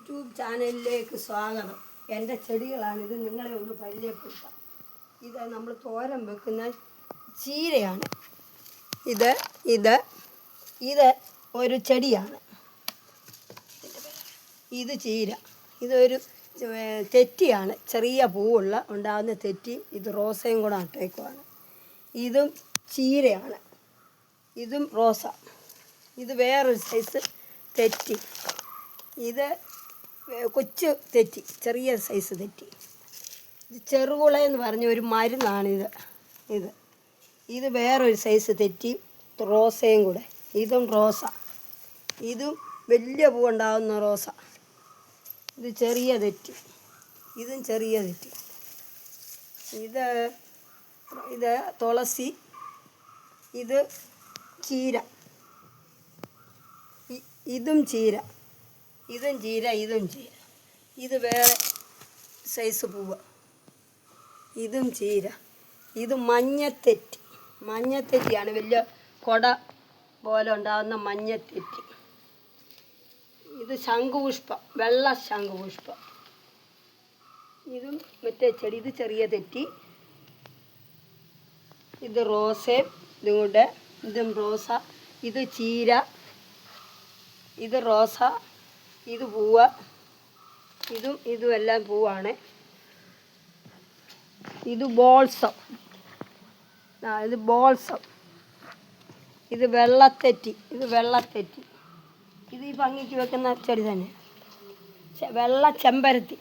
YouTube ചാനലിലേക്ക് സ്വാഗതം. എൻ്റെ ചെടികളാണിത്, നിങ്ങളെ ഒന്ന് പരിചയപ്പെടുത്താം. ഇത് നമ്മൾ തോരൻ വെക്കുന്ന ചീരയാണ്. ഇത് ഇത് ഇത് ഒരു ചെടിയാണ്. ഇത് ചീര. ഇതൊരു തെറ്റിയാണ്, ചെറിയ പൂവുള്ള ഉണ്ടാകുന്ന തെറ്റി. ഇത് റോസയും കൂടെ നട്ടേക്കുവാണ്. ഇതും ചീരയാണ്. ഇതും റോസ. ഇത് വേറൊരു സൈസ് തെറ്റി. ഇത് കൊച്ചു തെറ്റി, ചെറിയ സൈസ് തെറ്റി. ഇത് ചെറുകുള എന്ന് പറഞ്ഞ ഒരു മരുന്നാണിത്. ഇത് ഇത് വേറൊരു സൈസ് തെറ്റി, റോസയും കൂടെ. ഇതും റോസ. ഇതും വലിയ പൂവുണ്ടാകുന്ന റോസ. ഇത് ചെറിയ തെറ്റി. ഇതും ചെറിയ തെറ്റി. ഇത് ഇത് തുളസി. ഇത് ചീര. ഇതും ചീര. ഇതും ചീര. ഇതും ചീര. ഇത് വേറെ സൈസ് പൂവ്. ഇതും ചീര. ഇത് മഞ്ഞത്തെറ്റി. മഞ്ഞത്തെറ്റിയാണ്, വലിയ കൊട പോലെ ഉണ്ടാകുന്ന മഞ്ഞത്തെറ്റി. ഇത് ശംഖുപുഷ്പം, വെള്ള ശംഖുപുഷ്പം. ഇതും മറ്റേ ചെടി. ഇത് ചെറിയ തെറ്റി. ഇത് റോസയും ഇതും കൂടെ. ഇതും റോസ. ഇത് ചീര. ഇത് റോസ. ഇത് പൂവ്. ഇതും എല്ലാം പൂവാണ്. ഇത് ബോൾസം. ഇത് ബോൾസം. ഇത് വെള്ളത്തെറ്റി. ഇത് വെള്ളത്തെറ്റി. ഇത് ഈ ഭംഗിക്ക് വെക്കുന്ന ചെടി തന്നെ. വെള്ള ചെമ്പരത്തി.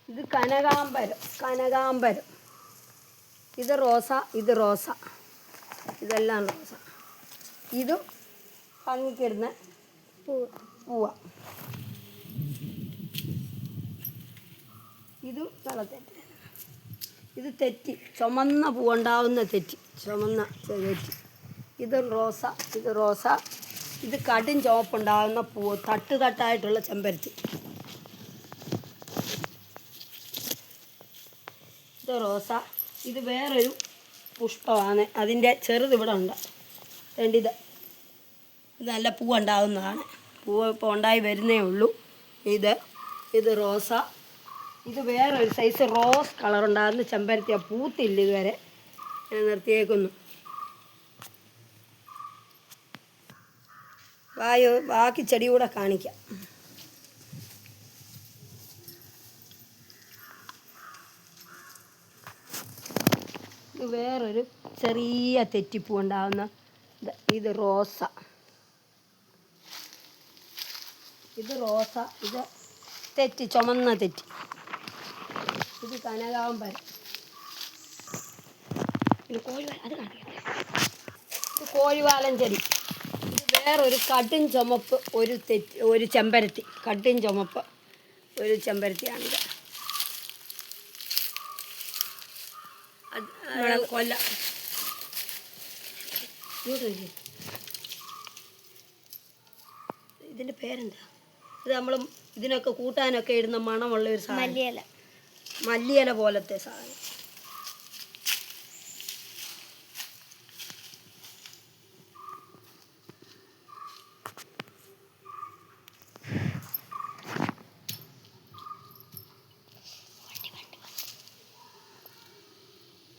ഇത് കനകാംബരം. കനകാംബരം. ഇത് റോസ. ഇത് റോസ. ഇതെല്ലാം റോസ. ഇതും ഭംഗിക്കിടുന്ന പൂവ. ഇതും വെള്ളത്തെറ്റി. ഇത് തെറ്റി, ചുമന്ന പൂവുണ്ടാവുന്ന തെറ്റി. ചുമന്ന തെറ്റി. ഇത് റോസ. ഇത് റോസ. ഇത് കടും ചുവപ്പുണ്ടാകുന്ന പൂവ്, തട്ടായിട്ടുള്ള ചെമ്പരത്തി. ഇത് റോസ. ഇത് വേറൊരു പുഷ്പമാണ്. അതിൻ്റെ ചെറുത് ഇവിടെ ഉണ്ട്. ഇത് നല്ല പൂവുണ്ടാകുന്നതാണ്. പൂവ് ഇപ്പോൾ ഉണ്ടായി വരുന്നേ ഉള്ളൂ. ഇത് റോസ. ഇത് വേറൊരു സൈസ് റോസ് കളറുണ്ടാകുന്ന ചെമ്പരത്തിയാണ്. പൂത്തില്ല ഇതുവരെ, ഞാൻ നിർത്തിയേക്കുന്നു. ബാക്കി ചെടി കൂടെ കാണിക്കാം. ഇത് വേറൊരു ചെറിയ തെറ്റിപ്പൂ ഉണ്ടാകുന്ന ഇത് റോസ. ഇത് റോസ. ഇത് തെറ്റി, ചുമന്ന തെറ്റി. ഇത് കനകാംബരം. ഇത് കോഴിവാലൻ ചെടി. ഇത് വേറൊരു കടും ചുമപ്പ് ഒരു ചെമ്പരത്തി. കടും ചുമപ്പ് ഒരു ചെമ്പരത്തിയാണിത്. കൊല്ല. ഇതിൻ്റെ പേരെന്താ? ഇത് നമ്മൾ ഇതിനൊക്കെ കൂട്ടാനൊക്കെ ഇടുന്ന മണമുള്ള ഒരു സാധനം. മല്ലിയില. മല്ലിയില പോലത്തെ സാധനം.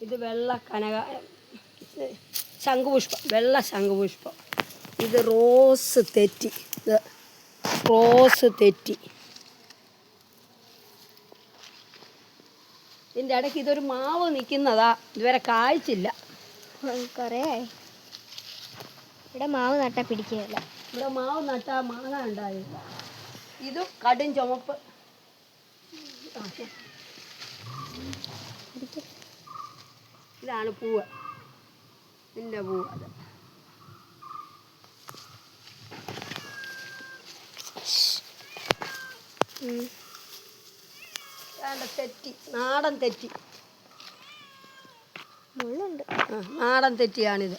ഇത് വെള്ള ശംഖുപുഷ്പം. വെള്ള ശംഖുപുഷ്പം. ഇത് റോസ് തെറ്റി. ഇത് റോസ് തെറ്റി. ഇതിൻ്റെ ഇടയ്ക്ക് ഇതൊരു മാവ് നിൽക്കുന്നതാ, ഇതുവരെ കായ്ച്ചില്ല. കുറേ ഇവിടെ മാവ് നട്ടാൽ പിടിക്കുകയില്ല. ഇവിടെ മാവ് നട്ടാൽ മാങ്ങ ഉണ്ടായില്ല. ഇതും കടും ചുമപ്പ്. ഇതാണ് പൂവ്. ഇതിൻ്റെ പൂവ്. അത് തെറ്റി, നാടൻ തെറ്റി. മുള്ളുണ്ട്. നാടൻ തെറ്റിയാണിത്.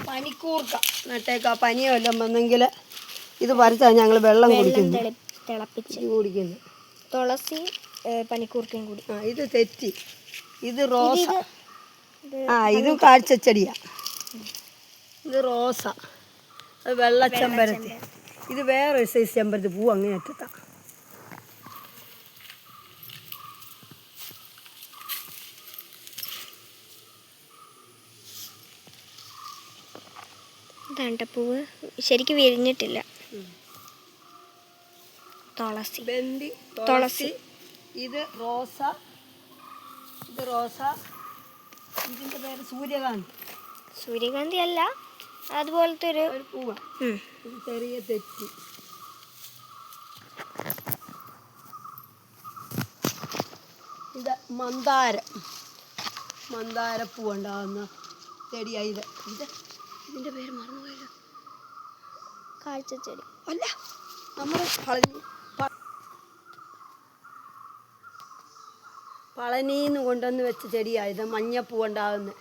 പനിക്കൂർക്ക നട്ടേക്കാ. പനിയോ എല്ലാം വന്നെങ്കിൽ ഇത് പറിച്ചാൽ ഞങ്ങൾ വെള്ളം കുടിക്കുന്നു. തുളസി പനിക്കൂർക്കയും കൂടി. ഇത് തെറ്റി. ഇത് റോസ. ആ ഇതും കാഴ്ചച്ചെടിയാ. ഇത് റോസ, അത് വെള്ളച്ചെമ്പരത്തി. ഇത് വേറൊരു സൈസ് ചെമ്പരത്തി പൂ അങ്ങനെ അറ്റത്താ. പൂവ് ശരിക്കും വിരിഞ്ഞിട്ടില്ല. തുളസി, ബന്ദി, തുളസി. ഇത് റോസ, ഇത് റോസ. ഇതിൻ്റെ പേര് സൂര്യകാന്തി. സൂര്യകാന്തി അല്ല, അതുപോലത്തെ ഒരു പൂവാ. ഇത് ചെറിയ തെച്ചി. ഇത് മന്ദാരം, മന്ദാരപ്പൂ ഉണ്ടാകുന്ന ചെടിയാ ഇത്. ഇതിൻ്റെ പേര് മറന്നുപോയല്ലോ. കാഴ്ചച്ചെടി അല്ല, നമ്മൾ പളനിന്ന് കൊണ്ടുവന്ന് വെച്ച ചെടിയാണ് ഇത്. മഞ്ഞപ്പൂ ഉണ്ടാകുന്ന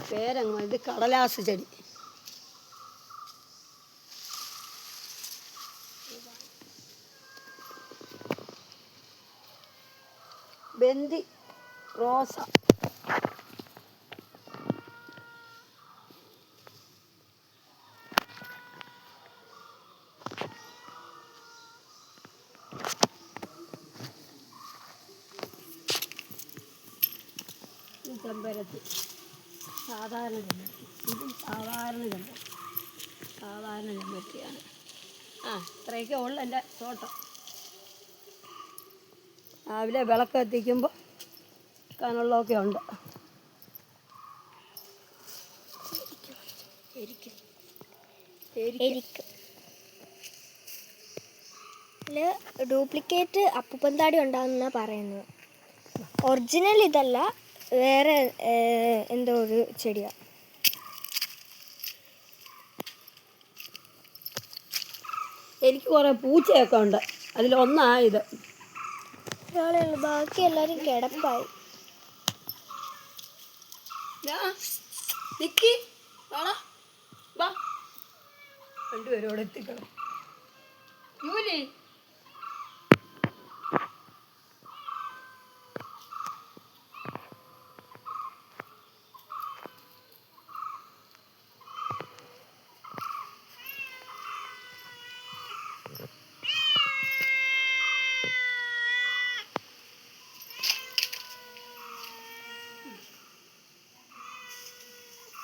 പേരങ്ങ്. ഇത് കടലാസ് ചെടി. ബന്ദി റോസ. ചെമ്പരത്തി, സാധാരണ ചെമ്പരത്തി. ഇതും സാധാരണ ചെമ്പരത്തി, സാധാരണ ചെമ്പരത്തിയാണ്. ഇത്രയൊക്കെ ഉള്ളു എൻ്റെ തോട്ടം. രാവിലെ വിളക്ക് കത്തിക്കുമ്പോൾ കനുള്ളതൊക്കെ ഉണ്ട്. ഡ്യൂപ്ലിക്കേറ്റ് അപ്പൂപ്പന്താടി ഉണ്ടാകുന്ന പറയുന്നത്. ഒറിജിനൽ ഇതല്ല, വേറെ എന്തോ ഒരു ചെടിയാണ്. എനിക്ക് കുറേ പൂച്ചയൊക്കെ ഉണ്ട്, അതിലൊന്നായത്. ബാക്കി എല്ലാവരും കിടപ്പായി. നിക്കി രണ്ടുപേരോട് എത്തിക്കണം. ജൂലി,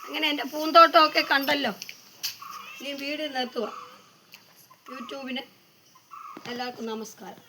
അങ്ങനെ എൻ്റെ പൂന്തോട്ടമൊക്കെ കണ്ടല്ലോ. ഇനി വീഡിയോ നിർത്തുക. യൂട്യൂബിന് എല്ലാവർക്കും നമസ്കാരം.